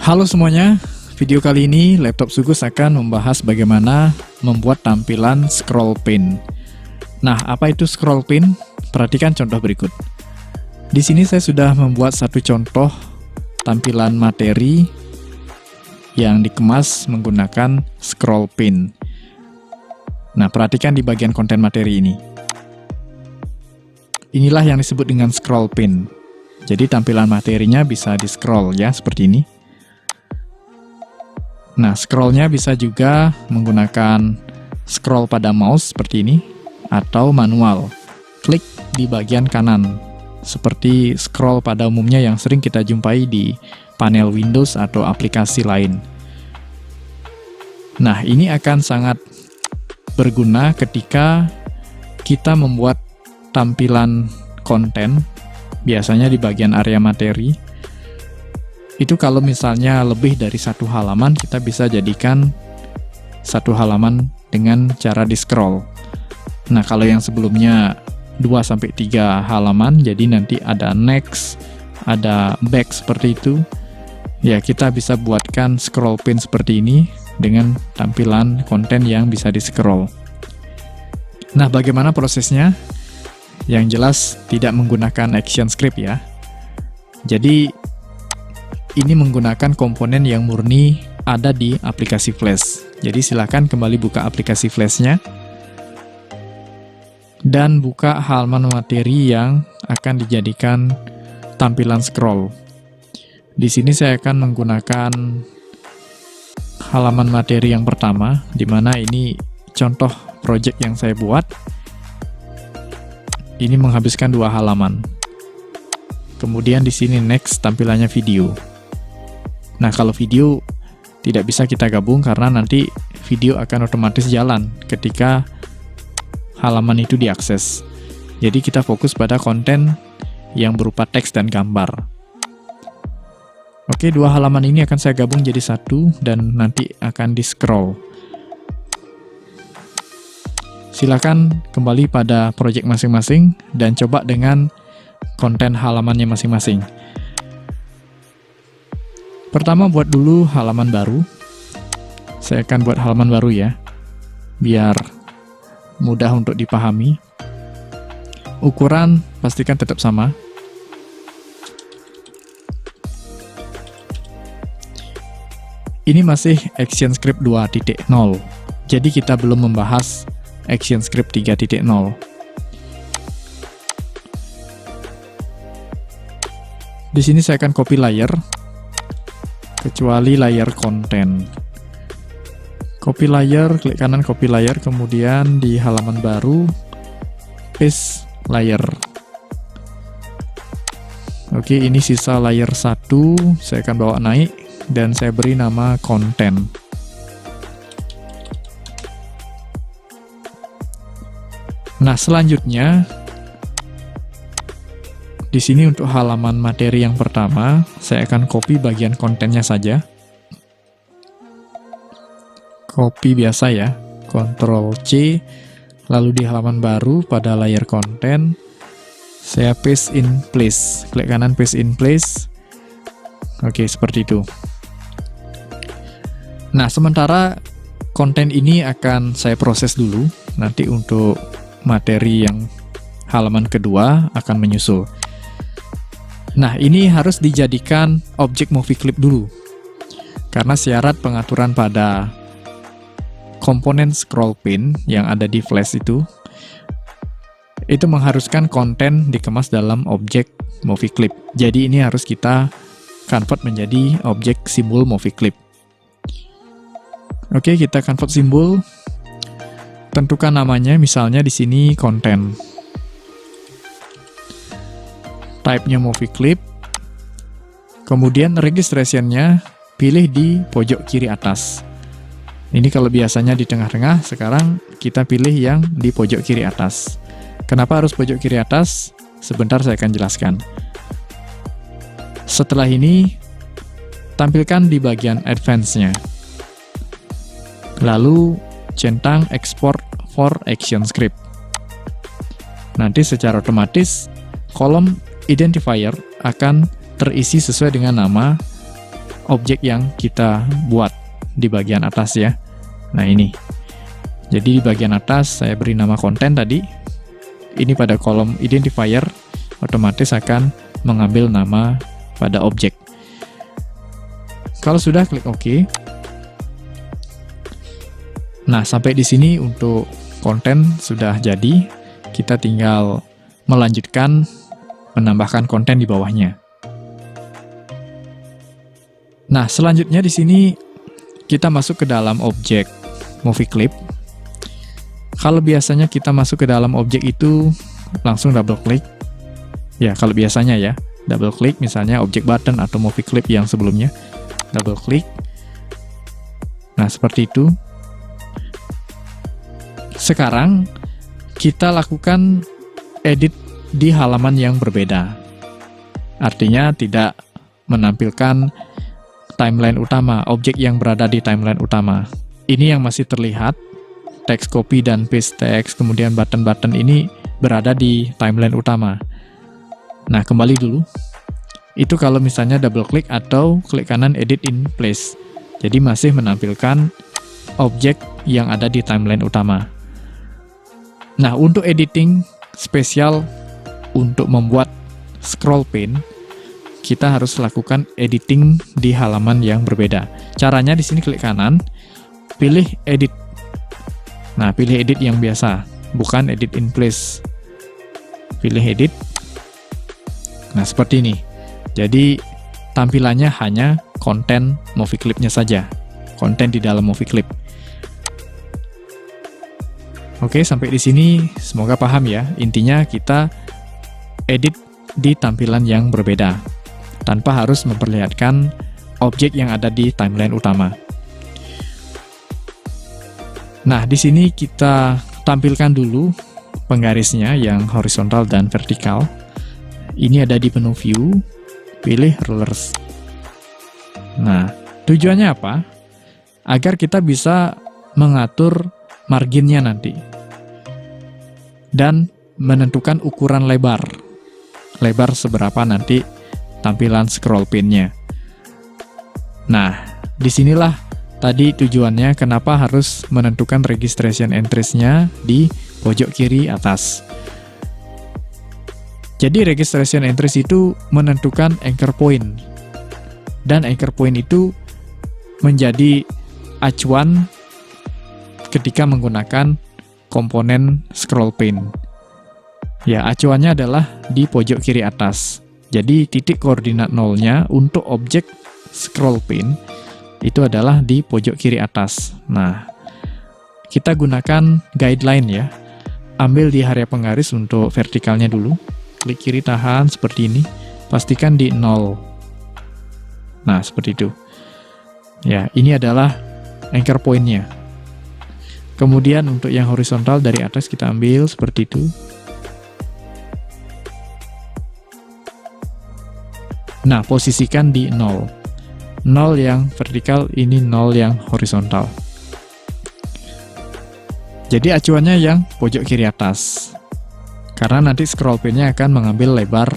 Halo semuanya, video kali ini laptop Sugus akan membahas bagaimana membuat tampilan scroll pane. Nah, apa itu scroll pane? Perhatikan contoh berikut. Di sini saya sudah membuat satu contoh tampilan materi yang dikemas menggunakan scroll pane. Nah, perhatikan di bagian konten materi ini. Inilah yang disebut dengan scroll pane. Jadi tampilan materinya bisa di-scroll ya, seperti ini. Nah, scrollnya bisa juga menggunakan scroll pada mouse seperti ini, atau manual, klik di bagian kanan, seperti scroll pada umumnya yang sering kita jumpai di panel Windows atau aplikasi lain. Nah, ini akan sangat berguna ketika kita membuat tampilan konten, biasanya di bagian area materi. Itu kalau misalnya lebih dari satu halaman, kita bisa jadikan satu halaman dengan cara di-scroll. Nah, kalau yang sebelumnya 2-3 halaman, jadi nanti ada next, ada back seperti itu. Ya, kita bisa buatkan scroll pane seperti ini dengan tampilan konten yang bisa di-scroll. Nah, bagaimana prosesnya? Yang jelas tidak menggunakan ActionScript ya. Jadi ini menggunakan komponen yang murni ada di aplikasi Flash. Jadi silakan kembali buka aplikasi Flash-nya dan buka halaman materi yang akan dijadikan tampilan scroll. Di sini saya akan menggunakan halaman materi yang pertama, di mana ini contoh project yang saya buat. Ini menghabiskan 2 halaman. Kemudian di sini next, tampilannya video. Nah, kalau video tidak bisa kita gabung karena nanti video akan otomatis jalan ketika halaman itu diakses. Jadi kita fokus pada konten yang berupa teks dan gambar. Oke, 2 halaman ini akan saya gabung jadi satu dan nanti akan di-scroll. Silakan kembali pada project masing-masing dan coba dengan konten halamannya masing-masing. Pertama, buat dulu halaman baru. Saya akan buat halaman baru ya, biar mudah untuk dipahami. Ukuran pastikan tetap sama. Ini masih ActionScript 2.0, jadi kita belum membahas ActionScript 3.0. Di sini saya akan copy layer, kecuali layer konten. Copy layer, klik kanan copy layer, kemudian di halaman baru, paste layer. Oke, ini sisa layer 1, saya akan bawa naik, dan saya beri nama konten. Nah, selanjutnya, di sini untuk halaman materi yang pertama, saya akan copy bagian kontennya saja. Copy biasa ya, Ctrl+C, lalu di halaman baru pada layer konten, saya paste in place. Klik kanan paste in place. Oke, seperti itu. Nah, sementara konten ini akan saya proses dulu, nanti untuk materi yang halaman kedua akan menyusul. Nah, ini harus dijadikan objek movie clip dulu, karena syarat pengaturan pada komponen scroll pane yang ada di Flash itu mengharuskan konten dikemas dalam objek movie clip. Jadi ini harus kita convert menjadi objek simbol movie clip. Oke, kita convert simbol. Tentukan namanya, misalnya di sini konten. Type-nya movie clip. Kemudian registration-nya pilih di pojok kiri atas. Ini kalau biasanya di tengah-tengah, sekarang kita pilih yang di pojok kiri atas. Kenapa harus pojok kiri atas? Sebentar saya akan jelaskan. Setelah ini, tampilkan di bagian advance-nya. Lalu, centang export for ActionScript. Nanti secara otomatis, kolom identifier akan terisi sesuai dengan nama objek yang kita buat di bagian atas ya. Nah ini. Jadi di bagian atas saya beri nama konten tadi. Ini pada kolom identifier otomatis akan mengambil nama pada objek. Kalau sudah, klik OK. Nah, sampai di sini untuk konten sudah jadi. Kita tinggal melanjutkan menambahkan konten di bawahnya. Nah, selanjutnya di sini kita masuk ke dalam objek movie clip. Kalau biasanya kita masuk ke dalam objek itu langsung double klik. Ya, kalau biasanya ya, double klik misalnya objek button atau movie clip yang sebelumnya. Double klik. Nah, seperti itu. Sekarang kita lakukan edit di halaman yang berbeda. Artinya tidak menampilkan timeline utama, objek yang berada di timeline utama. Ini yang masih terlihat, teks copy dan paste teks, kemudian button-button ini berada di timeline utama. Nah, kembali dulu. Itu kalau misalnya double klik atau klik kanan edit in place. Jadi masih menampilkan objek yang ada di timeline utama. Nah, untuk editing spesial untuk membuat scroll pane, kita harus lakukan editing di halaman yang berbeda. Caranya di sini klik kanan, pilih edit. Nah, pilih edit yang biasa, bukan edit in place. Pilih edit. Nah, seperti ini. Jadi, tampilannya hanya konten movie clip-nya saja. Konten di dalam movie clip. Oke, sampai di sini semoga paham ya. Intinya kita edit di tampilan yang berbeda, tanpa harus memperlihatkan objek yang ada di timeline utama. Nah, di sini kita tampilkan dulu penggarisnya yang horizontal dan vertikal. Ini ada di menu view, pilih rulers. Nah, tujuannya apa? Agar kita bisa mengatur marginnya nanti. Dan menentukan ukuran lebar. Lebar seberapa nanti tampilan scroll pane-nya. Nah, disinilah tadi tujuannya kenapa harus menentukan registration entries-nya di pojok kiri atas. Jadi registration entries itu menentukan anchor point. Dan anchor point itu menjadi acuan ketika menggunakan komponen scroll pane. Ya, acuannya adalah di pojok kiri atas. Jadi titik koordinat nolnya untuk objek scroll pane itu adalah di pojok kiri atas. Nah, kita gunakan guideline ya. Ambil di area penggaris untuk vertikalnya dulu. Klik kiri tahan seperti ini. Pastikan di 0. Nah, seperti itu. Ya, ini adalah anchor point-nya. Kemudian untuk yang horizontal dari atas kita ambil seperti itu. Nah, posisikan di 0. 0 yang vertikal, ini 0 yang horizontal. Jadi acuannya yang pojok kiri atas. Karena nanti scroll pane-nya akan mengambil lebar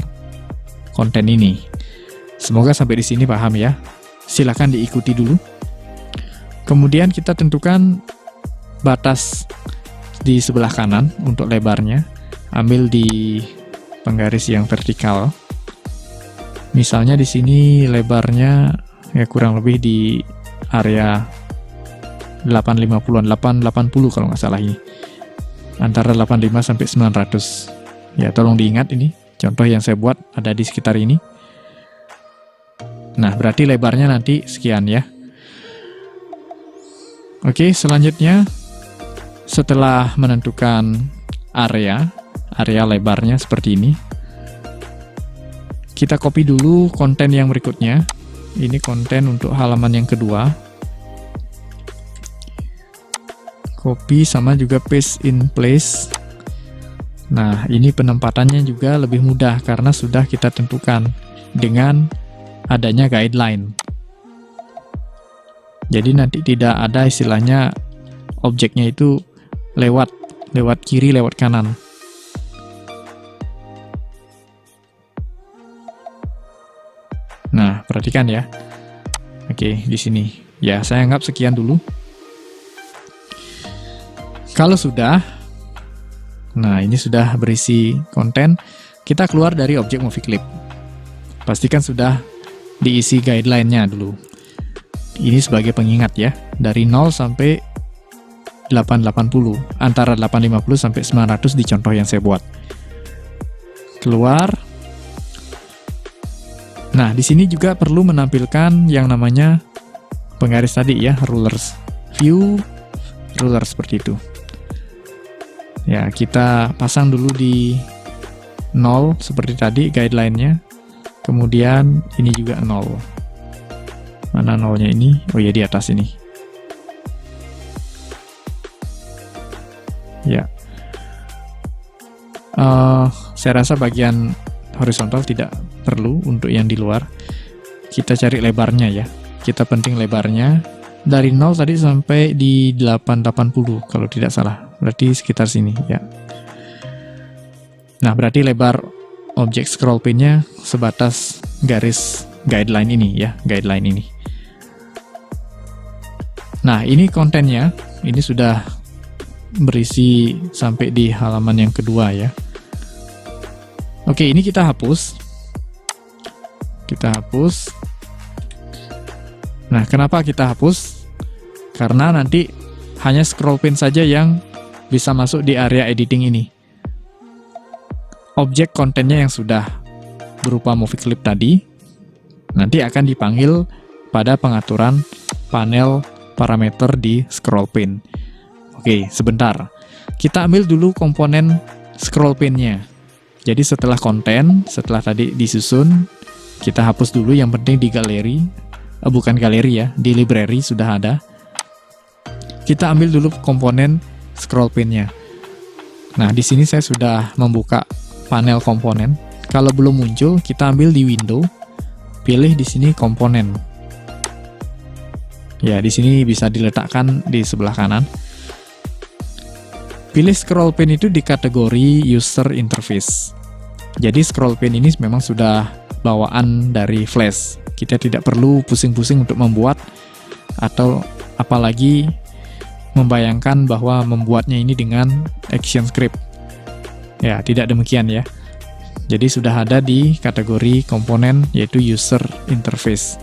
konten ini. Semoga sampai di sini paham ya. Silakan diikuti dulu. Kemudian kita tentukan batas di sebelah kanan untuk lebarnya. Ambil di penggaris yang vertikal. Misalnya di sini lebarnya ya kurang lebih di area 850-an, 880 kalau nggak salah ini. Antara 85 sampai 900. Ya, tolong diingat ini. Contoh yang saya buat ada di sekitar ini. Nah, berarti lebarnya nanti sekian ya. Oke, selanjutnya setelah menentukan area lebarnya seperti ini, kita copy dulu konten yang berikutnya. Ini konten untuk halaman yang kedua. Copy sama juga paste in place. Nah, ini penempatannya juga lebih mudah karena sudah kita tentukan dengan adanya guideline. Jadi nanti tidak ada istilahnya objeknya itu lewat kiri, lewat kanan. Nah, perhatikan ya. Oke, di sini. Ya, saya anggap sekian dulu. Kalau sudah, nah ini sudah berisi konten, kita keluar dari objek movie clip. Pastikan sudah diisi guideline-nya dulu. Ini sebagai pengingat ya, dari 0 sampai 880, antara 850 sampai 900 di contoh yang saya buat. Keluar. Nah, di sini juga perlu menampilkan yang namanya penggaris tadi ya, rulers. View ruler seperti itu. Ya, kita pasang dulu di 0 seperti tadi guideline-nya. Kemudian ini juga 0. Mana 0-nya ini? Oh ya, di atas ini. Ya. Saya rasa bagian horizontal tidak perlu untuk yang di luar. Kita cari lebarnya ya. Kita penting lebarnya. Dari 0 tadi sampai di 880 kalau tidak salah. Berarti sekitar sini ya. Nah, berarti lebar objek scroll pin-nya sebatas garis guideline ini ya, guideline ini. Nah, ini kontennya. Ini sudah berisi sampai di halaman yang kedua ya. Oke, ini kita hapus. Kita hapus. Nah, kenapa kita hapus? Karena nanti hanya scroll pin saja yang bisa masuk di area editing ini. Objek kontennya yang sudah berupa movie clip tadi, nanti akan dipanggil pada pengaturan panel parameter di scroll pin. Oke, sebentar. Kita ambil dulu komponen scroll pin-nya. Jadi setelah konten, setelah tadi disusun, kita hapus dulu yang penting di galeri. Bukan galeri ya, di library sudah ada. Kita ambil dulu komponen scroll pin-nya. Nah, di sini saya sudah membuka panel komponen. Kalau belum muncul, kita ambil di window, pilih di sini komponen. Ya, di sini bisa diletakkan di sebelah kanan. Pilih scroll pin itu di kategori user interface. Jadi scroll pin ini memang sudah bawaan dari Flash. Kita tidak perlu pusing-pusing untuk membuat atau apalagi membayangkan bahwa membuatnya ini dengan ActionScript. Ya, tidak demikian ya. Jadi sudah ada di kategori komponen yaitu user interface.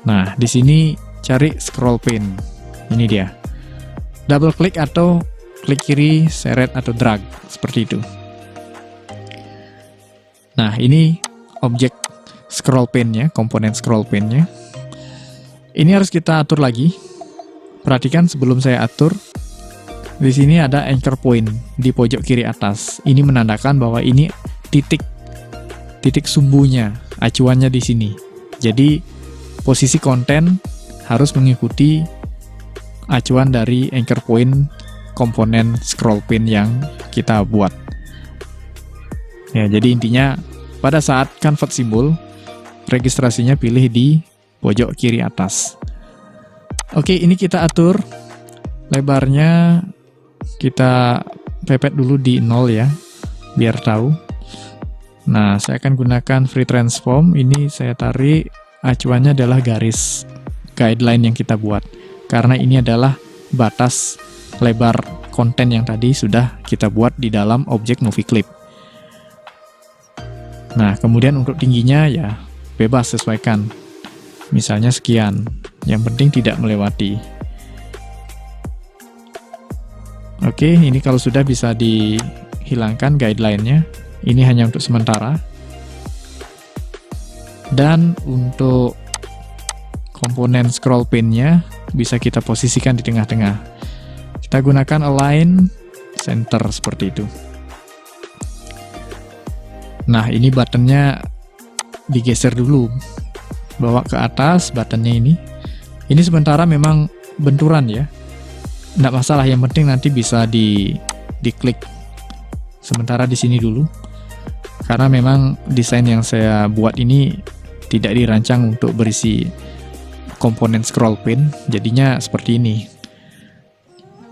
Nah, di sini cari scroll pin. Ini dia. Double klik atau klik kiri, seret atau drag seperti itu. Nah, ini objek scroll pin-nya, komponen scroll pin-nya. Ini harus kita atur lagi. Perhatikan sebelum saya atur, di sini ada anchor point di pojok kiri atas. Ini menandakan bahwa ini titik sumbunya, acuannya di sini. Jadi posisi konten harus mengikuti acuan dari anchor point komponen scroll pin yang kita buat. Ya, jadi intinya pada saat convert simbol, registrasinya pilih di pojok kiri atas. Oke, ini kita atur lebarnya, kita pepet dulu di 0 ya, biar tahu. Nah, saya akan gunakan free transform. Ini saya tarik, acuannya adalah garis guideline yang kita buat. Karena ini adalah batas lebar konten yang tadi sudah kita buat di dalam objek movie clip. Nah, kemudian untuk tingginya ya bebas sesuaikan. Misalnya sekian, yang penting tidak melewati. Oke, ini kalau sudah bisa dihilangkan guideline-nya. Ini hanya untuk sementara. Dan untuk komponen scroll pin-nya bisa kita posisikan di tengah-tengah. Kita gunakan align center seperti itu. Nah, ini buttonnya digeser dulu, bawa ke atas buttonnya ini. Ini sementara memang benturan ya, nggak masalah. Yang penting nanti bisa diklik. Sementara di sini dulu, karena memang desain yang saya buat ini tidak dirancang untuk berisi komponen scroll pin, jadinya seperti ini.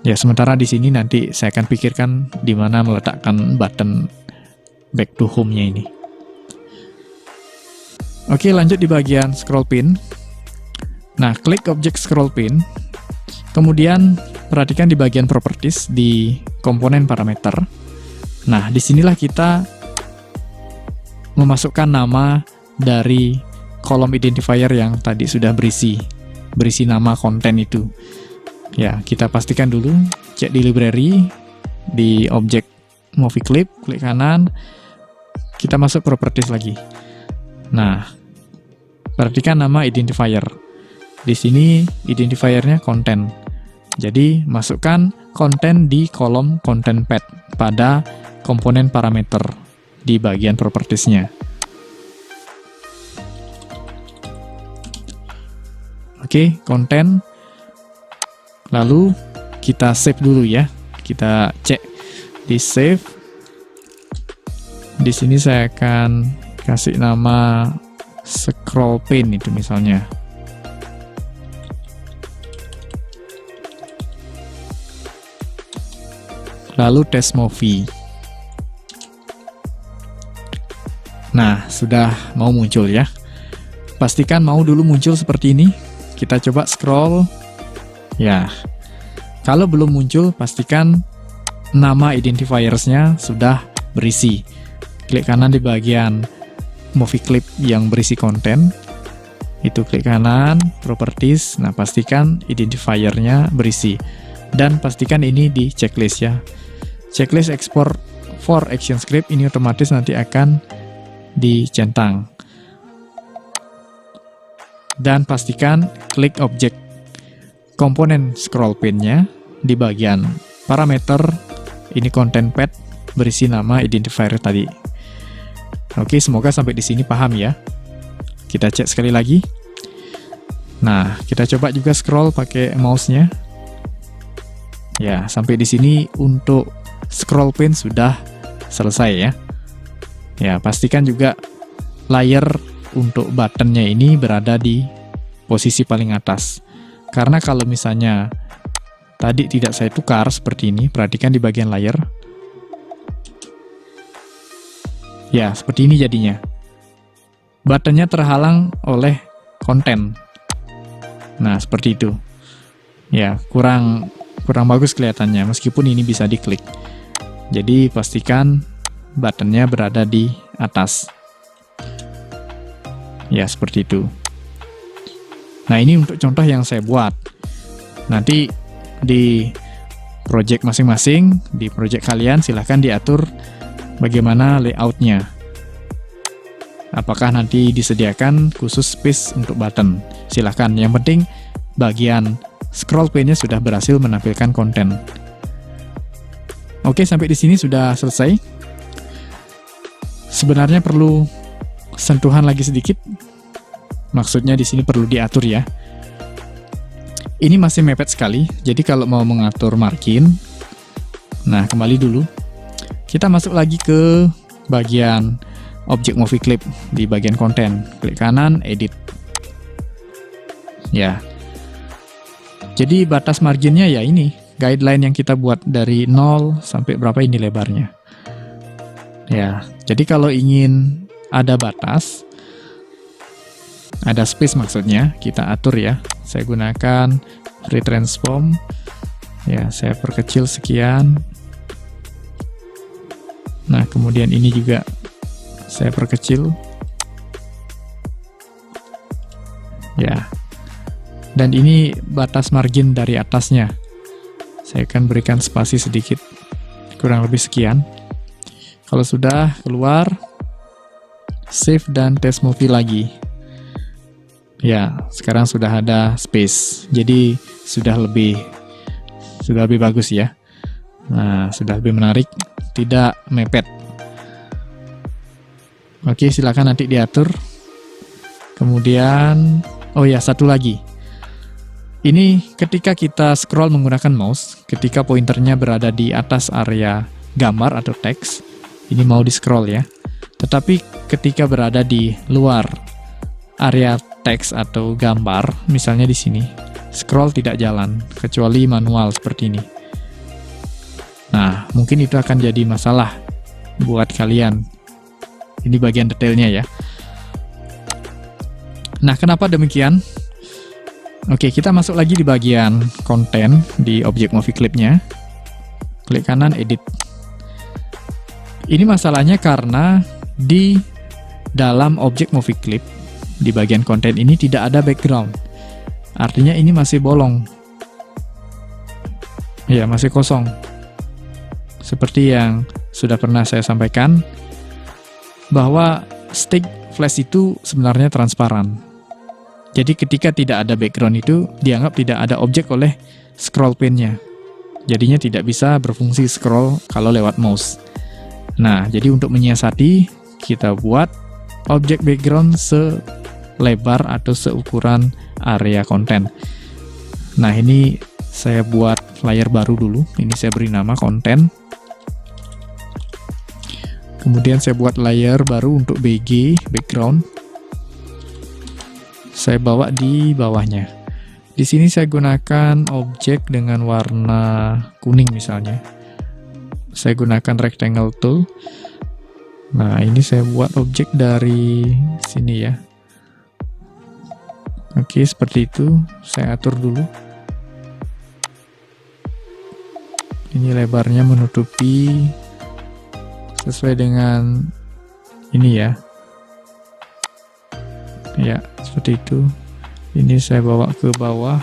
Ya, sementara di sini nanti saya akan pikirkan di mana meletakkan button back to home-nya ini. Oke, lanjut di bagian scroll pin. Nah, klik objek scroll pin, kemudian perhatikan di bagian properties di komponen parameter. Nah, disinilah kita memasukkan nama dari kolom identifier yang tadi sudah berisi nama konten itu. Ya, kita pastikan dulu, cek di library, di objek movie clip, klik kanan, kita masuk properties lagi. Nah, perhatikan nama identifier. Di sini identifiernya konten. Jadi, masukkan konten di kolom content path pada komponen parameter di bagian propertiesnya. Oke, konten. Lalu kita save dulu ya. Kita cek di save. Di sini saya akan kasih nama scroll pin itu misalnya. Lalu test movie. Nah, sudah mau muncul ya. Pastikan mau dulu muncul seperti ini. Kita coba scroll. Ya, kalau belum muncul, pastikan nama identifiersnya sudah berisi. Klik kanan di bagian movie clip yang berisi konten. Itu klik kanan, properties. Nah, pastikan identifiernya berisi. Dan pastikan ini di checklist ya. Checklist export for action script ini otomatis nanti akan dicentang. Dan pastikan klik objek komponen scroll pin-nya di bagian parameter, ini content path berisi nama identifier tadi. Oke, semoga sampai di sini paham ya. Kita cek sekali lagi. Nah, kita coba juga scroll pakai mouse-nya. Ya, sampai di sini untuk scroll pin sudah selesai ya. Ya, pastikan juga layer untuk buttonnya ini berada di posisi paling atas. Karena kalau misalnya tadi tidak saya tukar seperti ini, perhatikan di bagian layer. Ya, seperti ini jadinya. Buttonnya terhalang oleh konten. Nah, seperti itu. Ya, kurang bagus kelihatannya, meskipun ini bisa diklik. Jadi, pastikan buttonnya berada di atas. Ya, seperti itu. Nah, ini untuk contoh yang saya buat. Nanti di project masing-masing, di project kalian silahkan diatur bagaimana layoutnya. Apakah nanti disediakan khusus space untuk button? Silahkan. Yang penting bagian scroll pin-nya sudah berhasil menampilkan konten. Oke, sampai di sini sudah selesai. Sebenarnya perlu sentuhan lagi sedikit. Maksudnya di sini perlu diatur ya. Ini masih mepet sekali. Jadi kalau mau mengatur margin, nah kembali dulu. Kita masuk lagi ke bagian objek movie clip di bagian konten. Klik kanan, edit. Ya. Jadi batas marginnya ya ini, guideline yang kita buat dari 0 sampai berapa ini lebarnya. Ya, jadi kalau ingin ada batas, ada space maksudnya, kita atur ya. Saya gunakan free transform. Ya, saya perkecil sekian. Nah, kemudian ini juga saya perkecil. Ya. Dan ini batas margin dari atasnya. Saya akan berikan spasi sedikit. Kurang lebih sekian. Kalau sudah keluar, save dan test movie lagi. Ya, sekarang sudah ada space. Jadi sudah lebih bagus ya. Nah, sudah lebih menarik, tidak mepet. Oke, silakan nanti diatur. Kemudian, oh ya, satu lagi. Ini ketika kita scroll menggunakan mouse, ketika pointernya berada di atas area gambar atau teks, ini mau di-scroll ya. Tetapi ketika berada di luar area teks atau gambar, misalnya di sini, scroll tidak jalan, kecuali manual seperti ini. Nah, mungkin itu akan jadi masalah buat kalian. Ini bagian detailnya ya. Nah, kenapa demikian? Oke, kita masuk lagi di bagian konten di objek movie clip-nya. Klik kanan, edit. Ini masalahnya karena di dalam objek movie clip, di bagian konten ini tidak ada background. Artinya ini masih bolong. Ya, masih kosong. Seperti yang sudah pernah saya sampaikan, bahwa stick flash itu sebenarnya transparan. Jadi ketika tidak ada background itu dianggap tidak ada objek oleh scroll pane-nya. Jadinya tidak bisa berfungsi scroll kalau lewat mouse. Nah, jadi untuk menyiasati, kita buat objek background selebar atau seukuran area konten. Nah, ini saya buat layer baru dulu. Ini saya beri nama konten. Kemudian saya buat layer baru untuk BG, background. Saya bawa di bawahnya. Di sini saya gunakan objek dengan warna kuning misalnya. Saya gunakan rectangle tool. Nah, ini saya buat objek dari sini ya. Oke, seperti itu. Saya atur dulu. Ini lebarnya menutupi sesuai dengan ini ya. Ya, seperti itu. Ini saya bawa ke bawah.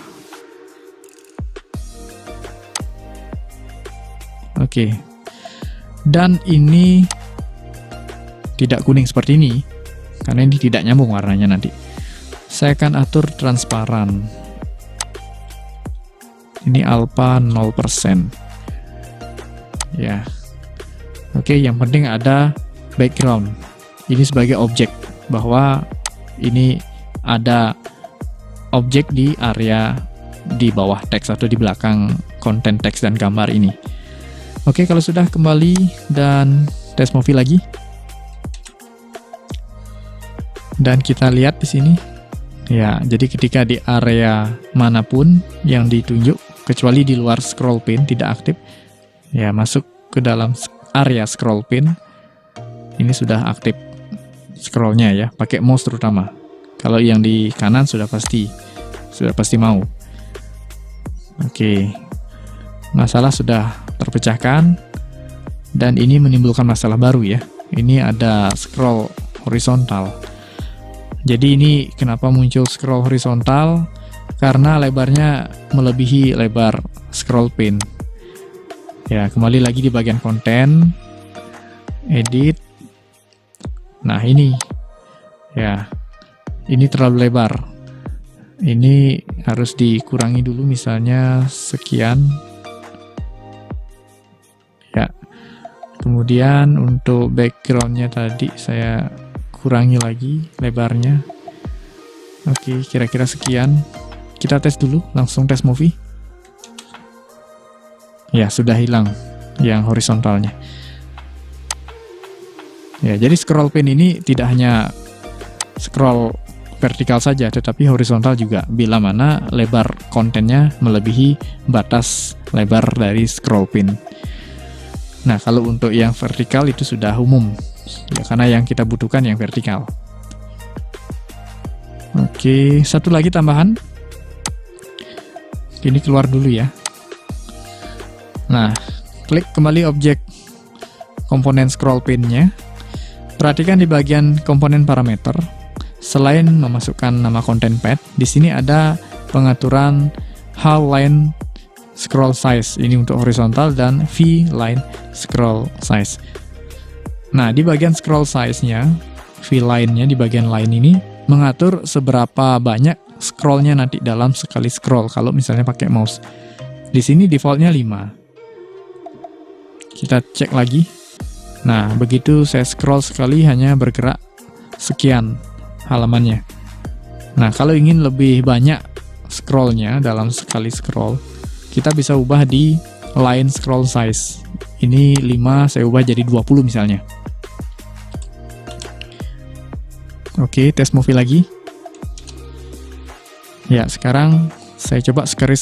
Oke. Dan ini tidak kuning seperti ini, karena ini tidak nyambung warnanya nanti. Saya akan atur transparan. Ini alpha 0%. Ya. Oke, yang penting ada background. Ini sebagai objek, bahwa ini ada objek di area di bawah teks atau di belakang konten teks dan gambar ini. Oke, kalau sudah kembali dan test movie lagi. Dan kita lihat di sini. Ya, jadi ketika di area manapun yang ditunjuk, kecuali di luar scroll pane tidak aktif, ya masuk ke dalam area scroll pane, ini sudah aktif scrollnya ya, pakai mouse terutama. Kalau yang di kanan sudah pasti mau. Oke, masalah sudah terpecahkan, dan ini menimbulkan masalah baru ya. Ini ada scroll horizontal. Jadi ini kenapa muncul scroll horizontal? Karena lebarnya melebihi lebar scroll pane. Ya, kembali lagi di bagian konten, edit. Nah, ini ya, ini terlalu lebar. Ini harus dikurangi dulu, misalnya sekian. Ya, kemudian untuk backgroundnya tadi saya kurangi lagi lebarnya. Oke, kira-kira sekian. Kita tes dulu, langsung tes movie. Ya, sudah hilang yang horizontalnya. Ya, jadi scroll pane ini tidak hanya scroll vertikal saja, tetapi horizontal juga, bila mana lebar kontennya melebihi batas lebar dari scroll pane. Nah, kalau untuk yang vertikal itu sudah umum, ya, karena yang kita butuhkan yang vertikal. Oke, satu lagi tambahan. Ini keluar dulu ya. Nah, klik kembali objek komponen scroll pane-nya. Perhatikan di bagian komponen parameter, selain memasukkan nama konten pad, di sini ada pengaturan H-line scroll size, ini untuk horizontal, dan V-line scroll size. Nah, di bagian scroll size-nya, V-line-nya di bagian line ini mengatur seberapa banyak scroll-nya nanti dalam sekali scroll, kalau misalnya pakai mouse. Di sini default-nya 5. Kita cek lagi. Nah, begitu saya scroll sekali hanya bergerak sekian halamannya. Nah, kalau ingin lebih banyak scrollnya dalam sekali scroll, kita bisa ubah di line scroll size. Ini 5, saya ubah jadi 20 misalnya. Oke, tes movie lagi. Ya, sekarang saya coba sekali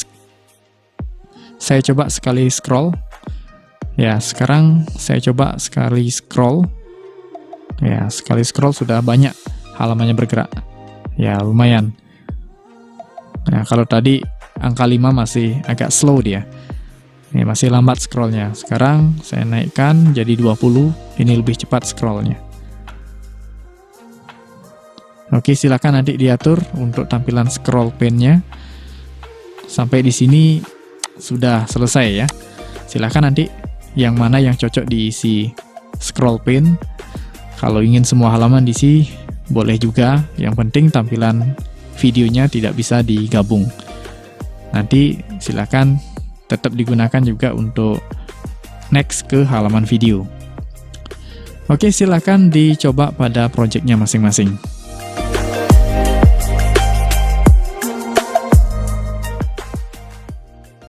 scroll. Ya, sekarang saya coba sekali scroll. Ya, sekali scroll sudah banyak halamannya bergerak. Ya, lumayan. Nah, kalau tadi angka 5 masih agak slow dia. Ini masih lambat scrollnya. Sekarang saya naikkan jadi 20, ini lebih cepat scrollnya. Oke, silakan nanti diatur untuk tampilan scroll pane-nya. Sampai di sini sudah selesai ya. Silakan nanti yang mana yang cocok diisi scroll pane. Kalau ingin semua halaman diisi, boleh juga. Yang penting tampilan videonya tidak bisa digabung. Nanti silakan tetap digunakan juga untuk next ke halaman video. Oke, silakan dicoba pada projectnya masing-masing.